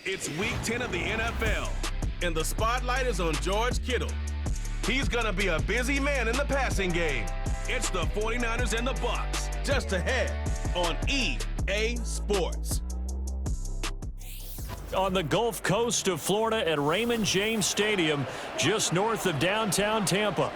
It's week 10 of the NFL, and the spotlight is on George Kittle. He's gonna be a busy man in the passing game. It's the 49ers and the Bucs, just ahead on EA Sports. On the Gulf Coast of Florida at Raymond James Stadium, just north of downtown Tampa.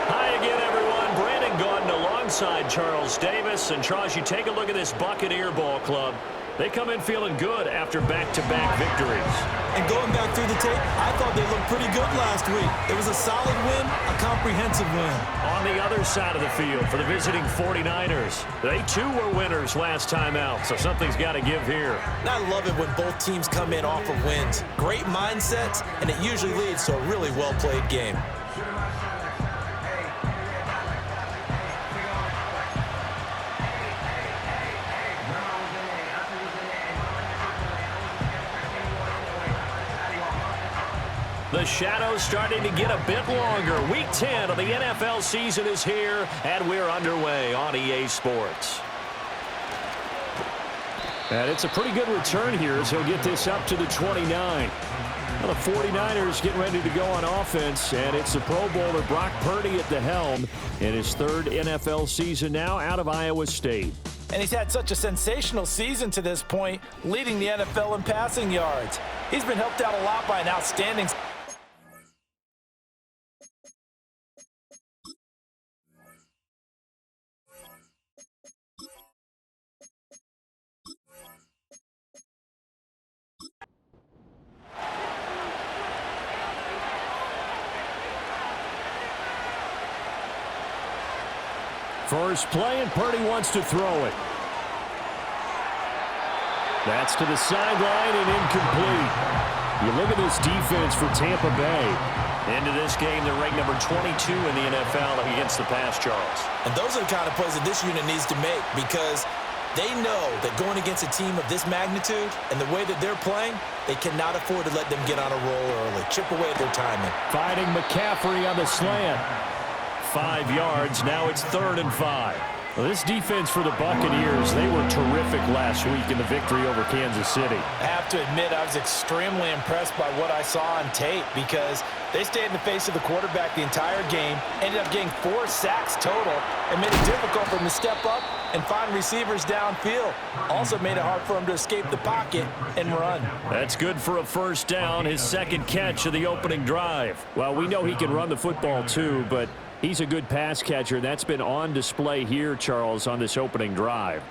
Hi again, everyone. Brandon Gaudin alongside Charles Davis. And Charles, you take a look at this Buccaneer ball club. They come in feeling good after back-to-back victories. And going back through the tape, I thought they looked pretty good last week. It was a solid win, a comprehensive win. On the other side of the field for the visiting 49ers, they too were winners last time out, so something's got to give here. And I love it when both teams come in off of wins. Great mindsets, and it usually leads to a really well-played game. The shadow's starting to get a bit longer. Week 10 of the NFL season is here, and we're underway on EA Sports. And it's a pretty good return here as he'll get this up to the 29. Well, the 49ers getting ready to go on offense, and it's the Pro Bowler Brock Purdy at the helm in his third NFL season now out of Iowa State. And he's had such a sensational season to this point, leading the NFL in passing yards. He's been helped out a lot by an outstanding... First play, and Purdy wants to throw it. That's to the sideline and incomplete. You look at this defense for Tampa Bay. Into this game, they're ranked number 22 in the NFL against the pass, Charles. And those are the kind of plays that this unit needs to make, because they know that going against a team of this magnitude and the way that they're playing, they cannot afford to let them get on a roll early. Chip away at their timing. Fighting McCaffrey on the slant. 5 yards. Now it's 3rd and 5. Well, this defense for the Buccaneers, they were terrific last week in the victory over Kansas City. I have to admit, I was extremely impressed by what I saw on tape, because they stayed in the face of the quarterback the entire game, ended up getting 4 sacks total, and made it difficult for him to step up and find receivers downfield. Also made it hard for him to escape the pocket and run. That's good for a first down, his second catch of the opening drive. Well, we know he can run the football too, but he's a good pass catcher. That's been on display here, Charles, on this opening drive.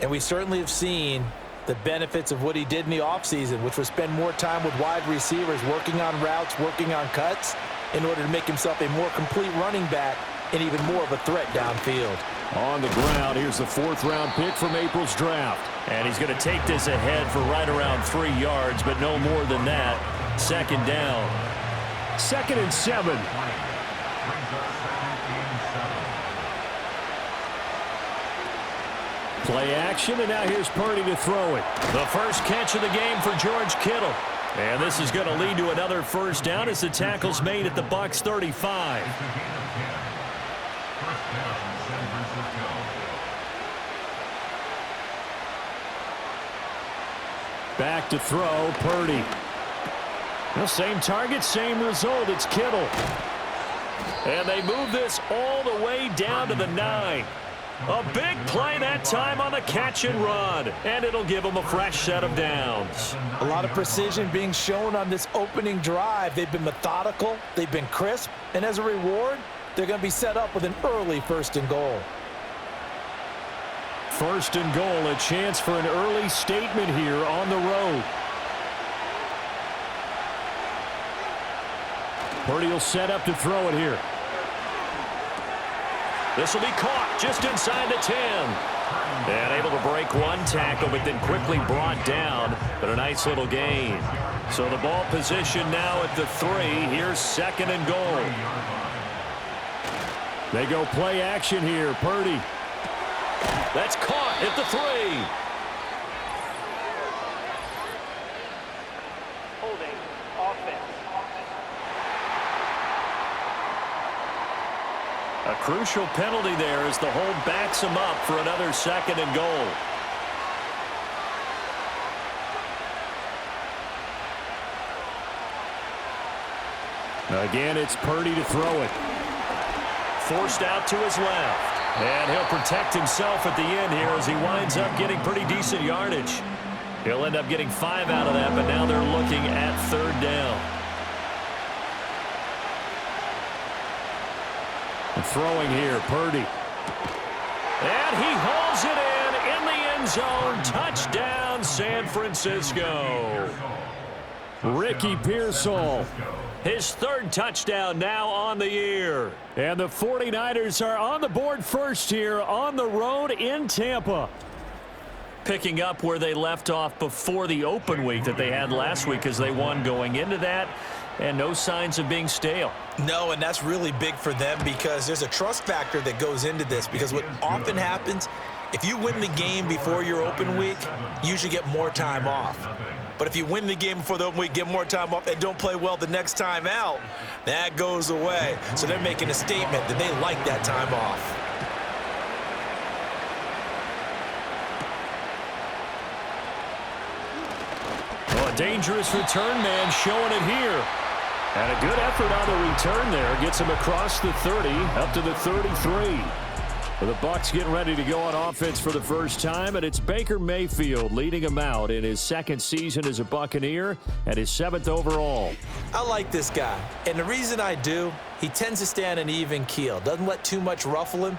And we certainly have seen the benefits of what he did in the offseason, which was spend more time with wide receivers, working on routes, working on cuts, in order to make himself a more complete running back and even more of a threat downfield. On the ground, here's the 4th-round pick from April's draft. And he's going to take this ahead for right around 3 yards, but no more than that. 2nd down. 2nd and 7. Play action, and now here's Purdy to throw it. The first catch of the game for George Kittle. And this is going to lead to another first down as the tackle's made at the Bucs 35. Back to throw, Purdy. Well, same target, same result. It's Kittle. And they move this all the way down to the 9. A big play that time on the catch and run. And it'll give them a fresh set of downs. A lot of precision being shown on this opening drive. They've been methodical. They've been crisp. And as a reward, they're going to be set up with an early 1st and goal. 1st and goal, a chance for an early statement here on the road. Purdy will set up to throw it here. This will be caught just inside the 10. And able to break one tackle, but then quickly brought down. But a nice little gain. So the ball position now at the 3. Here's 2nd and goal. They go play action here. Purdy. That's caught at the 3. Holding offense. A crucial penalty there as the hold backs him up for another 2nd and goal. Again, it's Purdy to throw it. Forced out to his left. And he'll protect himself at the end here as he winds up getting pretty decent yardage. He'll end up getting 5 out of that, but now they're looking at 3rd down. Throwing here, Purdy. And he hauls it in the end zone. Touchdown, San Francisco. Ricky Pearsall, his 3rd touchdown now on the year. And the 49ers are on the board first here on the road in Tampa. Picking up where they left off before the open week that they had last week as they won going into that. And no signs of being stale. No, and that's really big for them because there's a trust factor that goes into this. Because what often happens, if you win the game before your open week, you usually get more time off. But if you win the game before the open week, get more time off, and don't play well the next time out, that goes away. So they're making a statement that they like that time off. Well, a dangerous return man showing it here. And a good effort on the return there. Gets him across the 30, up to the 33. The Bucs getting ready to go on offense for the first time, and it's Baker Mayfield leading him out in his 2nd season as a Buccaneer and his 7th overall. I like this guy, and the reason I do, he tends to stay on an even keel. Doesn't let too much ruffle him.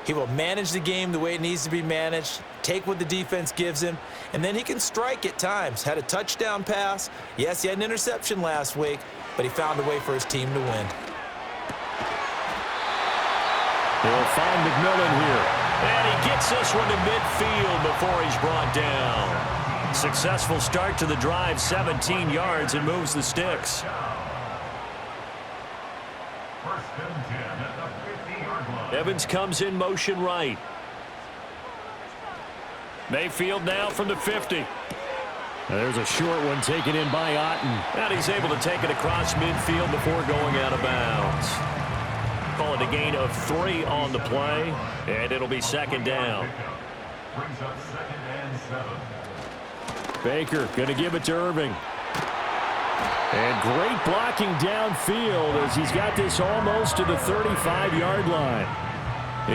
He will manage the game the way it needs to be managed, take what the defense gives him, and then he can strike at times. Had a touchdown pass. Yes, he had an interception last week, but he found a way for his team to win. He'll find McMillan here. And he gets this one to midfield before he's brought down. Successful start to the drive, 17 yards, and moves the sticks. Evans comes in motion right. Mayfield now from the 50. There's a short one taken in by Otten. And he's able to take it across midfield before going out of bounds. Call it a gain of 3 on the play, and it'll be 2nd down. Baker going to give it to Irving. And great blocking downfield as he's got this almost to the 35-yard line.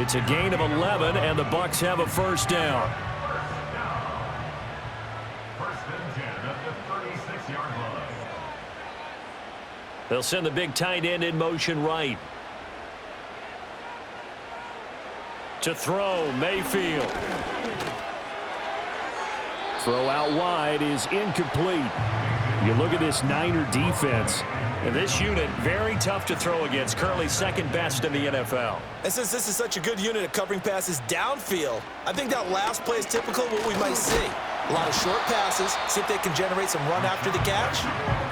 It's a gain of 11, and the Bucs have a 1st down. They'll send the big tight end in motion right. To throw, Mayfield. Throw out wide is incomplete. You look at this Niner defense, and this unit, very tough to throw against, currently 2nd best in the NFL. And since this is such a good unit at covering passes downfield, I think that last play is typical of what we might see. A lot of short passes, see if they can generate some run after the catch,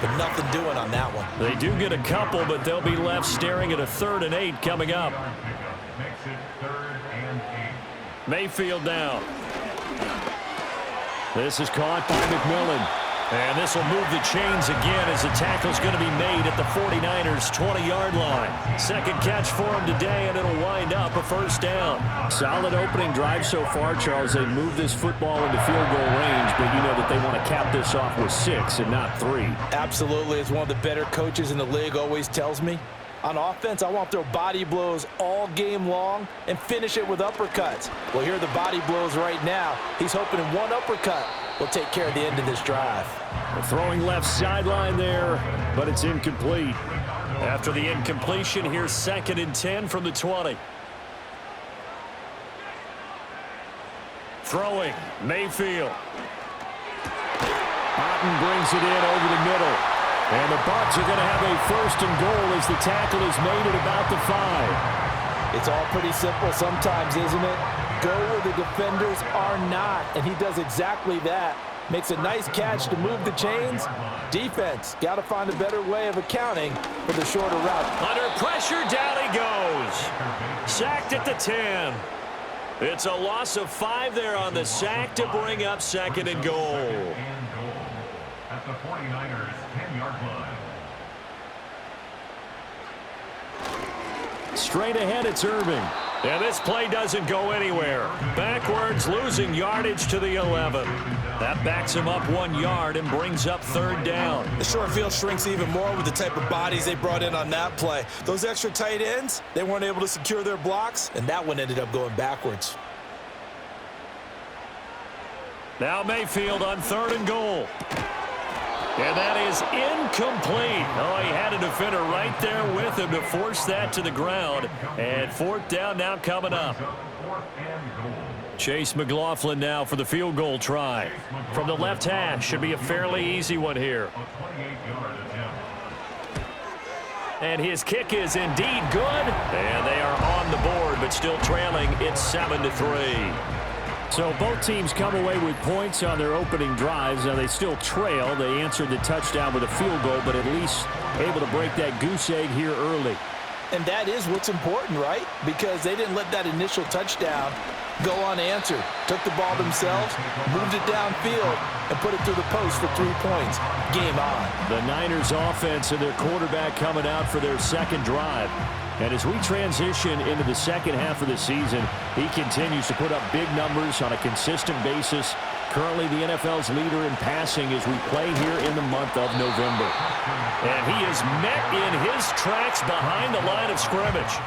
but nothing doing on that one. They do get a couple, but they'll be left staring at a 3rd and 8 coming up. Mayfield down. This is caught by McMillan. And this will move the chains again as the tackle's going to be made at the 49ers' 20-yard line. Second catch for him today, and it'll wind up a first down. Solid opening drive so far, Charles. They move this football into field goal range, but you know that they want to cap this off with 6 and not 3. Absolutely. As one of the better coaches in the league always tells me, on offense, I want to throw body blows all game long and finish it with uppercuts. Well, here are the body blows right now. He's hoping in one uppercut will take care of the end of this drive. Throwing left sideline there, but it's incomplete. After the incompletion, here's 2nd and 10 from the 20. Throwing, Mayfield. Otten brings it in over the middle. And the Bucs are going to have a 1st and goal as the tackle is made at about the 5. It's all pretty simple sometimes, isn't it? Go where the defenders are not, and he does exactly that. Makes a nice catch to move the chains. Defense, got to find a better way of accounting for the shorter route. Under pressure, down he goes. Sacked at the 10. It's a loss of 5 there on the sack to bring up 2nd and goal. At the 49ers 10-yard line. Straight ahead, it's Irving. And this play doesn't go anywhere. Backwards, losing yardage to the 11. That backs him up 1 yard and brings up 3rd down. The short field shrinks even more with the type of bodies they brought in on that play. Those extra tight ends, they weren't able to secure their blocks, and that one ended up going backwards. Now Mayfield on 3rd and goal. And that is incomplete. Oh, he had a defender right there with him to force that to the ground. And 4th down now coming up. Chase McLaughlin now for the field goal try. From the left hash, should be a fairly easy one here. And his kick is indeed good. And they are on the board, but still trailing. It's 7-3. So both teams come away with points on their opening drives. Now they still trail. They answered the touchdown with a field goal, but at least able to break that goose egg here early. And that is what's important, right? Because they didn't let that initial touchdown go unanswered. Took the ball themselves, moved it downfield, and put it through the post for 3 points. Game on. The Niners offense and their quarterback coming out for their 2nd drive. And as we transition into the 2nd half of the season, he continues to put up big numbers on a consistent basis. Currently the NFL's leader in passing as we play here in the month of November. And he is met in his tracks behind the line of scrimmage.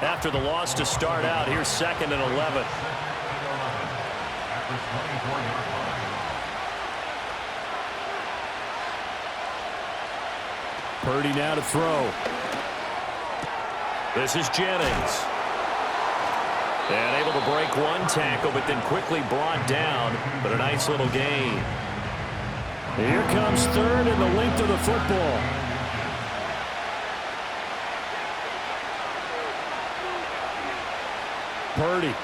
After the loss to start out, here's 2nd and 11. Purdy now to throw. This is Jennings. And able to break 1 tackle, but then quickly brought down. But a nice little gain. Here comes 3rd and the length of the football. Purdy.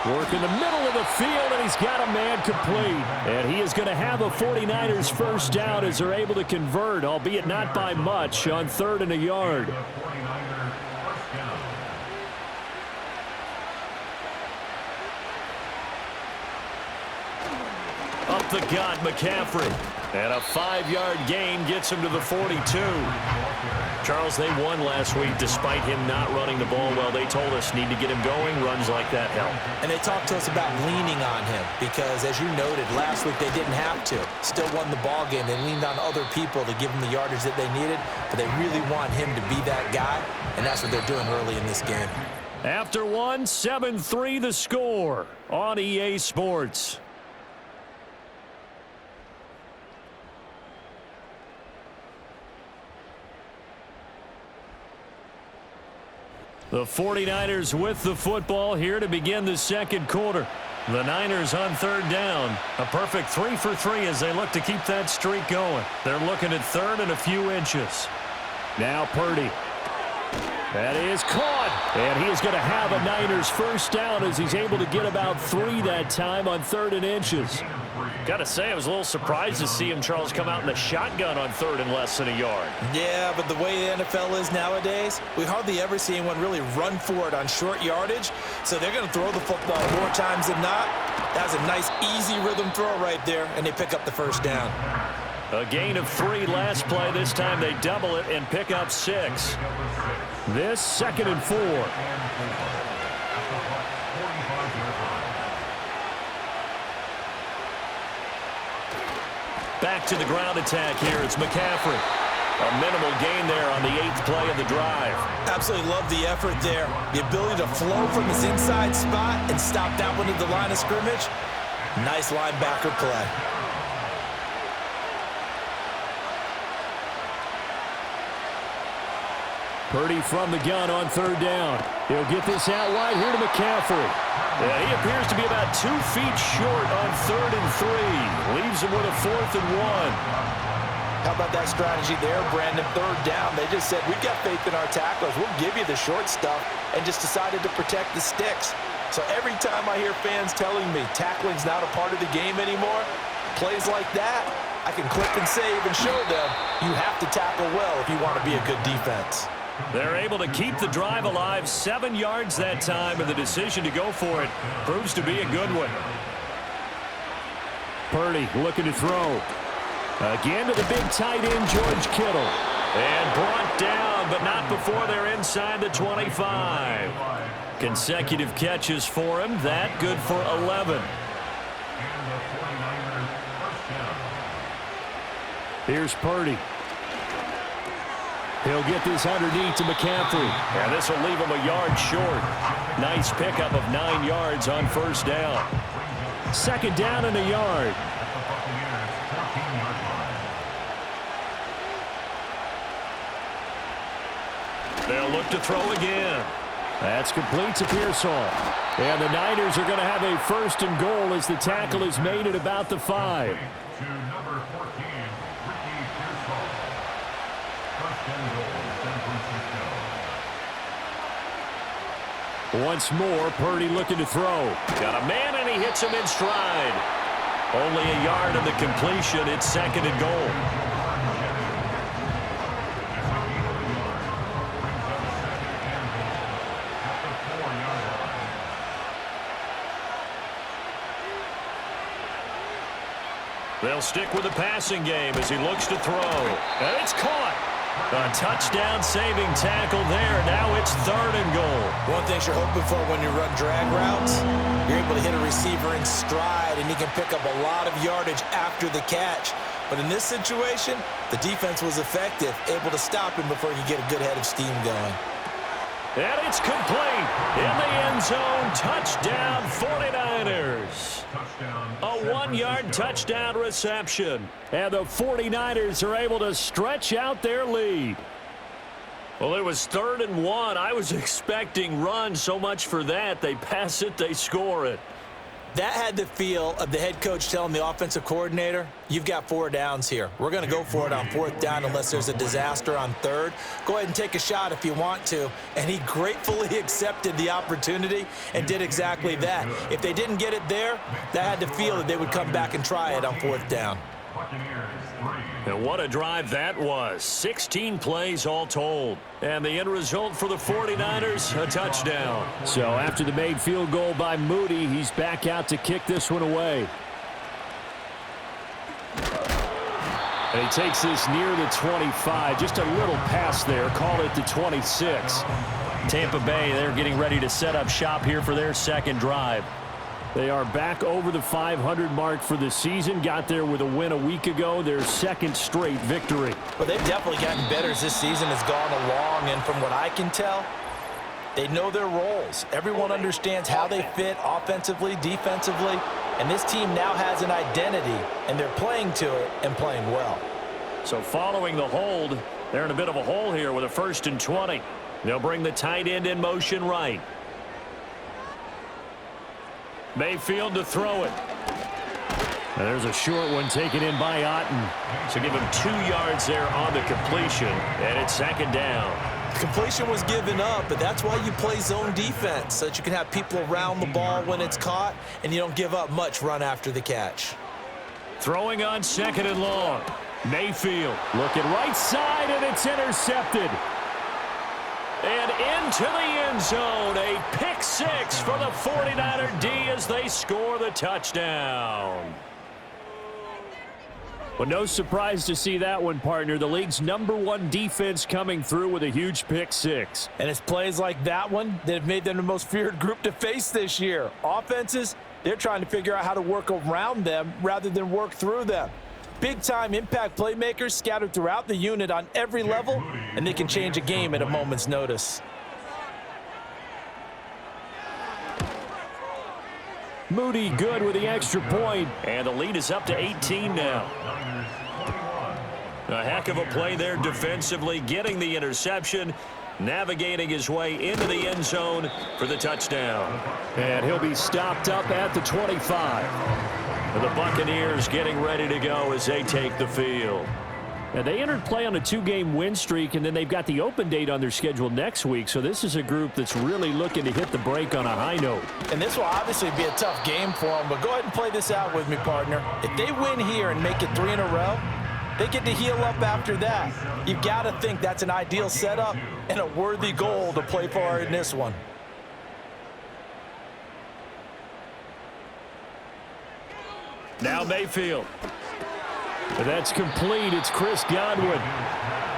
Work in the middle of the field, and he's got a man complete. And he is going to have a 49ers 1st down as they're able to convert, albeit not by much, on 3rd and a yard. Up the gut, McCaffrey. And a 5-yard gain gets him to the 42. Charles, they won last week despite him not running the ball well. They told us need to get him going. Runs like that help. And they talked to us about leaning on him because, as you noted, last week they didn't have to. Still won the ball game. They leaned on other people to give them the yardage that they needed, but they really want him to be that guy, and that's what they're doing early in this game. After 1, 7-3 the score on EA Sports. The 49ers with the football here to begin the 2nd quarter. The Niners on 3rd down. A perfect 3 for 3 as they look to keep that streak going. They're looking at 3rd and a few inches. Now Purdy. That is caught. And he is going to have a Niners first down as he's able to get about 3 that time on 3rd and inches. Got to say, I was a little surprised to see him, Charles, come out in the shotgun on 3rd and less than a yard. Yeah, but the way the NFL is nowadays, we hardly ever see anyone really run for it on short yardage. So they're going to throw the football more times than not. That was a nice, easy rhythm throw right there, and they pick up the first down. A gain of 3 last play. This time they double it and pick up 6. This 2nd and 4. Back to the ground attack here. It's McCaffrey. A minimal gain there on the 8th play of the drive. Absolutely love the effort there. The ability to flow from his inside spot and stop that one at the line of scrimmage. Nice linebacker play. Purdy from the gun on 3rd down. He'll get this out wide here to McCaffrey. Yeah, he appears to be about 2 feet short on 3rd and 3. Leaves him with a 4th and 1. How about that strategy there, Brandon? 3rd down. They just said, we've got faith in our tacklers. We'll give you the short stuff, and just decided to protect the sticks. So every time I hear fans telling me tackling's not a part of the game anymore, plays like that, I can click and save and show them you have to tackle well if you want to be a good defense. They're able to keep the drive alive, 7 yards that time, and the decision to go for it proves to be a good one. Purdy looking to throw. Again to the big tight end, George Kittle. And brought down, but not before they're inside the 25. Consecutive catches for him. That good for 11. Here's Purdy. He'll get this underneath to McCaffrey. And this will leave him a yard short. Nice pickup of 9 yards on 1st down. 2nd down and a yard. They'll look to throw again. That's complete to Pearsall. And the Niners are going to have a 1st and goal as the tackle is made at about the 5. Once more, Purdy looking to throw. Got a man, and he hits him in stride. Only a yard of the completion. It's 2nd and goal. They'll stick with the passing game as he looks to throw. And it's caught. A touchdown-saving tackle there. Now it's 3rd and goal. One thing you're hoping for when you run drag routes, you're able to hit a receiver in stride, and he can pick up a lot of yardage after the catch. But in this situation, the defense was effective, able to stop him before he could get a good head of steam going. And it's complete. In the end zone, touchdown 49ers. A 1-yard touchdown reception. And the 49ers are able to stretch out their lead. Well, it was 3rd and 1. I was expecting run, so much for that. They pass it, they score it. That had the feel of the head coach telling the offensive coordinator, you've got 4 downs here. We're going to go for it on 4th down unless there's a disaster on 3rd. Go ahead and take a shot if you want to. And he gratefully accepted the opportunity and did exactly that. If they didn't get it there, that had the feel that they would come back and try it on 4th down. And what a drive that was. 16 plays all told. And the end result for the 49ers, a touchdown. So after the made field goal by Moody, he's back out to kick this one away. And he takes this near the 25. Just a little pass there. Call it the 26. Tampa Bay, they're getting ready to set up shop here for their 2nd drive. They are back over the 500 mark for the season. Got there with a win a week ago. Their 2nd straight victory. Well, they've definitely gotten better as this season has gone along. And from what I can tell, they know their roles. Everyone understands how they fit offensively, defensively. And this team now has an identity, and they're playing to it and playing well. So following the hold, they're in a bit of a hole here with a 1st and 20. They'll bring the tight end in motion right. Mayfield to throw it. And there's a short one taken in by Otten. So give him 2 yards there on the completion. And it's 2nd down. The completion was given up, but that's why you play zone defense, so that you can have people around the ball when it's caught, and you don't give up much run after the catch. Throwing on 2nd and long. Mayfield looking right side, and it's intercepted. And into the end zone, a pick 6 for the 49er D as they score the touchdown. Well, no surprise to see that one, partner. The league's #1 defense coming through with a huge pick 6. And it's plays like that one that have made them the most feared group to face this year. Offenses, they're trying to figure out how to work around them rather than work through them. Big-time impact playmakers scattered throughout the unit on every level, and they can change a game at a moment's notice. Moody good with the extra point, and the lead is up to 18 now. A heck of a play there defensively, getting the interception, navigating his way into the end zone for the touchdown. And he'll be stopped up at the 25. And the Buccaneers getting ready to go as they take the field. And they entered play on a 2-game win streak, and then they've got the open date on their schedule next week. So this is a group that's really looking to hit the break on a high note. And this will obviously be a tough game for them, but go ahead and play this out with me, partner. If they win here and make it 3 in a row, they get to heal up after that. You've got to think that's an ideal setup and a worthy goal to play for in this one. Now Mayfield. That's complete. It's Chris Godwin.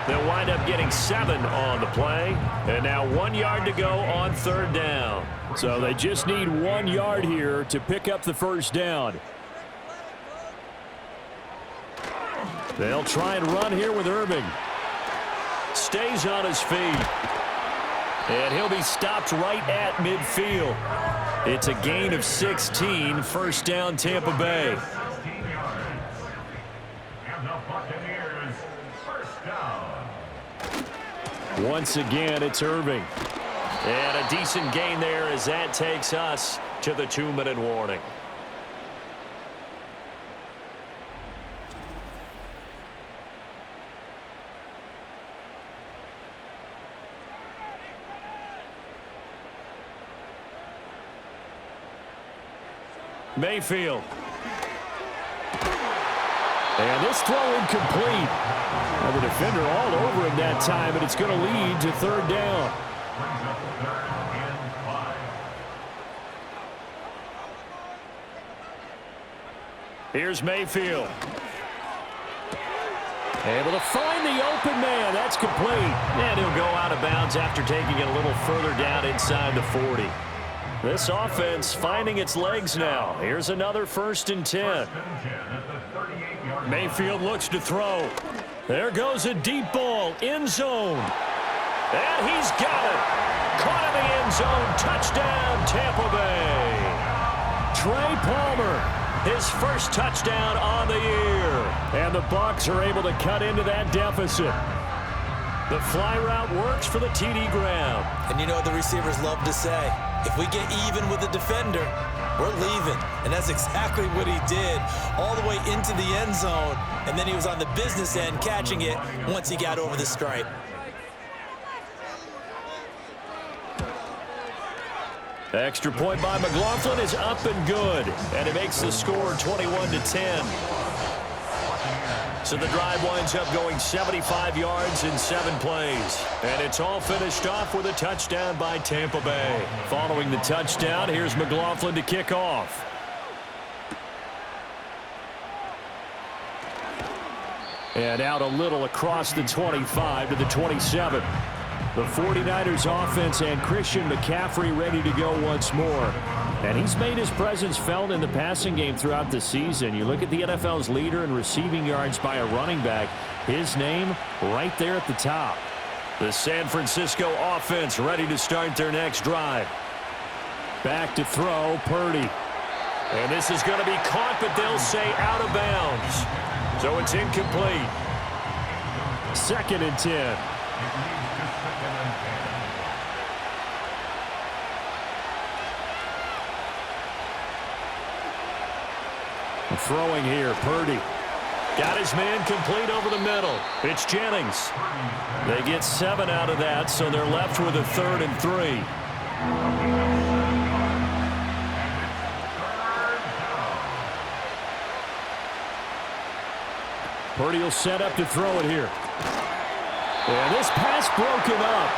They'll wind up getting 7 on the play. And now 1 yard to go on 3rd down. So they just need 1 yard here to pick up the first down. They'll try and run here with Irving. Stays on his feet. And he'll be stopped right at midfield. It's a gain of 16, first down Tampa Bay. Once again, it's Irving. And a decent gain there as that takes us to the 2-minute warning. Mayfield. And this throw incomplete. Well, the defender all over him that time, and it's going to lead to 3rd down. Here's Mayfield. Able to find the open man. That's complete. And he'll go out of bounds after taking it a little further down inside the 40. This offense finding its legs now. Here's another 1st and 10. Mayfield looks to throw. There goes a deep ball, end zone. And he's got it. Caught in the end zone. Touchdown, Tampa Bay. Trey Palmer, his first touchdown on the year. And the Bucs are able to cut into that deficit. The fly route works for the TD Graham. And you know what the receivers love to say? If we get even with the defender, we're leaving. And that's exactly what he did, all the way into the end zone. And then he was on the business end catching it once he got over the stripe. Extra point by McLaughlin is up and good. And it makes the score 21-10. So the drive winds up going 75 yards in 7 plays. And it's all finished off with a touchdown by Tampa Bay. Following the touchdown, here's McLaughlin to kick off. And out a little across the 25 to the 27. The 49ers offense and Christian McCaffrey ready to go once more. And he's made his presence felt in the passing game throughout the season. You look at the NFL's leader in receiving yards by a running back. His name right there at the top. The San Francisco offense ready to start their next drive. Back to throw, Purdy. And this is going to be caught, but they'll say out of bounds. So it's incomplete. 2nd and 10. Throwing here, Purdy. Got his man complete over the middle. It's Jennings. They get 7 out of that, so they're left with a 3rd and 3. Purdy will set up to throw it here. And this pass broken up.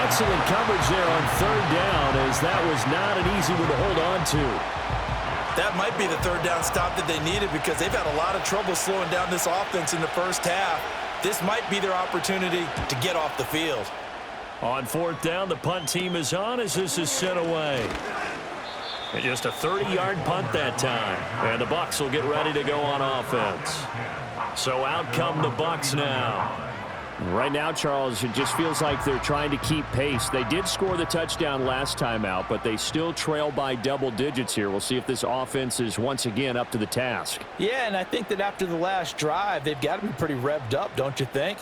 Excellent coverage there on 3rd down, as that was not an easy one to hold on to. That might be the 3rd down stop that they needed, because they've had a lot of trouble slowing down this offense in the first half. This might be their opportunity to get off the field. On 4th down, the punt team is on as this is sent away. And just a 30-yard punt that time. And the Bucs will get ready to go on offense. So out come the Bucs now. Right now, Charles, it just feels like they're trying to keep pace. They did score the touchdown last time out, but they still trail by double digits here. We'll see if this offense is once again up to the task. Yeah, and I think that after the last drive, they've got to be pretty revved up, don't you think?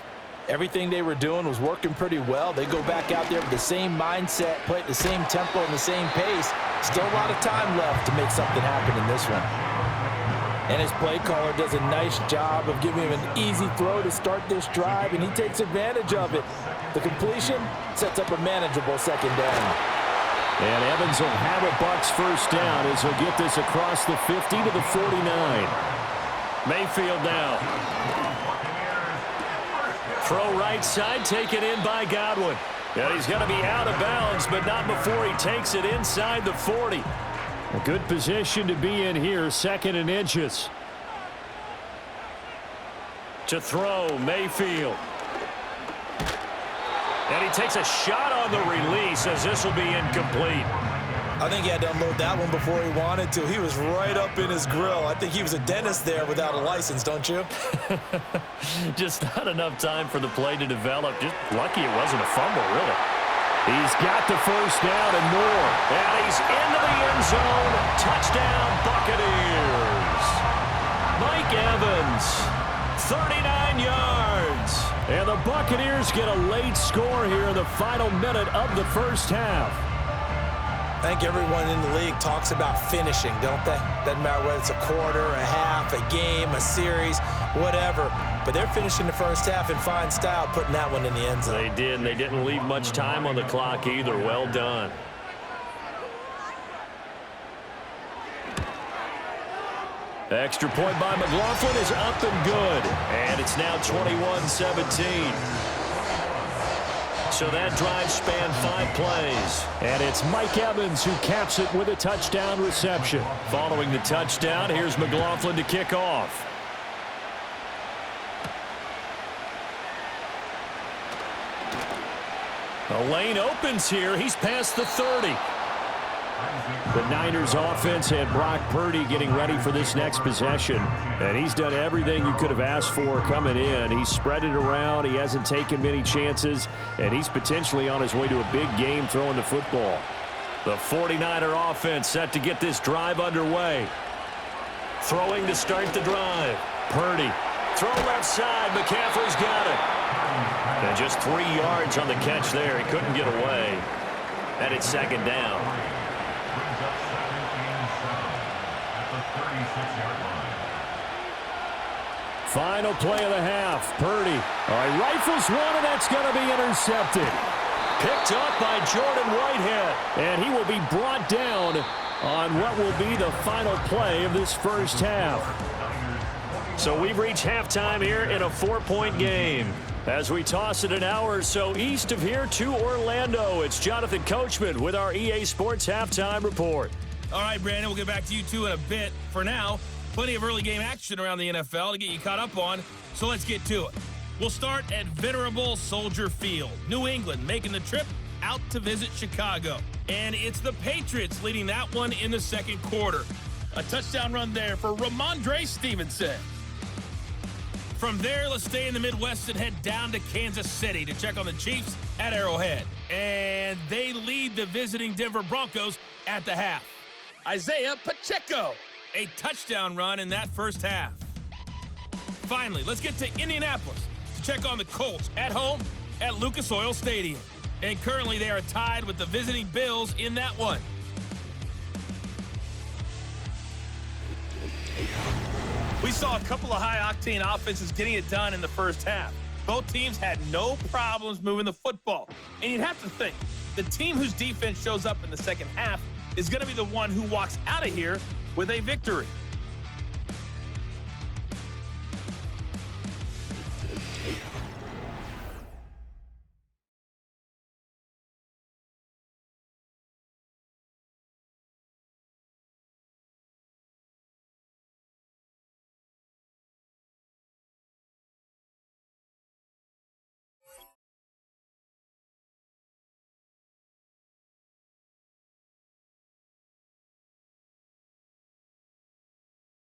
Everything they were doing was working pretty well. They go back out there with the same mindset, play at the same tempo and the same pace. Still a lot of time left to make something happen in this one. And his play caller does a nice job of giving him an easy throw to start this drive, and he takes advantage of it. The completion sets up a manageable 2nd down. And Evans will have a Bucs 1st down as he'll get this across the 50 to the 49. Mayfield now. Throw right side, taken in by Godwin. And he's going to be out of bounds, but not before he takes it inside the 40. A good position to be in here, 2nd and inches. To throw, Mayfield. And he takes a shot on the release as this will be incomplete. I think he had to unload that one before he wanted to. He was right up in his grill. I think he was a dentist there without a license, don't you? Just not enough time for the play to develop. Just lucky it wasn't a fumble, really. He's got the 1st down and more. And he's into the end zone. Touchdown, Buccaneers. Mike Evans, 39 yards. And the Buccaneers get a late score here in the final minute of the first half. I think everyone in the league talks about finishing, don't they? Doesn't matter whether it's a quarter, a half, a game, a series, whatever. But they're finishing the first half in fine style, putting that one in the end zone. They did, and they didn't leave much time on the clock either. Well done. The extra point by McLaughlin is up and good. And it's now 21-17. So that drive spanned 5 plays. And it's Mike Evans who caps it with a touchdown reception. Following the touchdown, here's McLaughlin to kick off. The lane opens here. He's past the 30. The Niners offense had Brock Purdy getting ready for this next possession. And he's done everything you could have asked for coming in. He's spread it around. He hasn't taken many chances. And he's potentially on his way to a big game throwing the football. The 49er offense set to get this drive underway. Throwing to start the drive. Purdy. Throw left side. McCaffrey's got it. And just 3 yards on the catch there. He couldn't get away. And it's 2nd down. Final play of the half. Purdy. All right, rifles one, and that's going to be intercepted. Picked up by Jordan Whitehead. And he will be brought down on what will be the final play of this first half. So we've reached halftime here in a 4-point game. As we toss it an hour or so east of here to Orlando, it's Jonathan Coachman with our EA Sports Halftime Report. All right, Brandon, we'll get back to you two in a bit. For now, plenty of early game action around the NFL to get you caught up on, so let's get to it. We'll start at venerable Soldier Field. New England making the trip out to visit Chicago. And it's the Patriots leading that one in the second quarter. A touchdown run there for Ramondre Stevenson. From there, let's stay in the Midwest and head down to Kansas City to check on the Chiefs at Arrowhead. And they lead the visiting Denver Broncos at the half. Isaiah Pacheco, a touchdown run in that first half. Finally, let's get to Indianapolis to check on the Colts at home at Lucas Oil Stadium. And currently they are tied with the visiting Bills in that one. We saw saw a couple of high-octane offenses getting it done in the first half. Both teams had no problems moving the football. And you'd have to think, the team whose defense shows up in the second half is going to be the one who walks out of here with a victory.